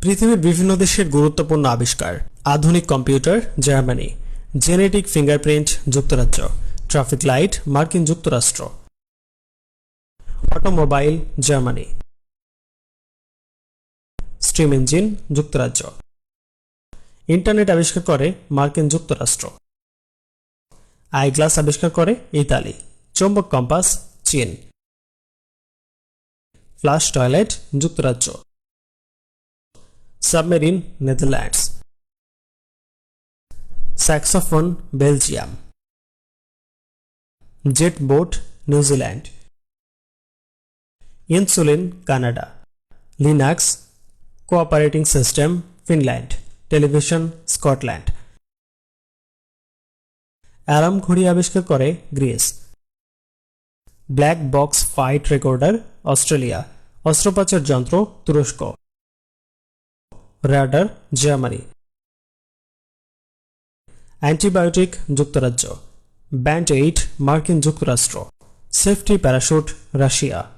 পৃথিবীর বিভিন্ন দেশের গুরুত্বপূর্ণ আবিষ্কার। আধুনিক কম্পিউটার জার্মানি, জেনেটিক ফিঙ্গারপ্রিন্ট যুক্তরাজ্য, ট্রাফিক লাইট মার্কিন যুক্তরাষ্ট্র, অটোমোবাইল জার্মানি, স্টিম ইঞ্জিন যুক্তরাজ্য, ইন্টারনেট আবিষ্কার করে মার্কিন যুক্তরাষ্ট্র, আইগ্লাস আবিষ্কার করে ইতালি, চৌম্বক কম্পাস চীন, ফ্লাশ টয়লেট যুক্তরাজ্য, submarine Netherlands, saxophone Belgium, jet boat New Zealand, insulin Canada, Linux cooperating system Finland, television Scotland, alarm ঘড়ি আবিষ্কার করে Greece, black box fight recorder Australia, অস্ত্রোপচার যন্ত্র তুরস্ক, রাডার জার্মানি, অ্যান্টিবায়োটিক যুক্তরাজ্য, ব্যান্ড-এইড মার্কিন যুক্তরাষ্ট্র, সেফটি প্যারাশুট রাশিয়া।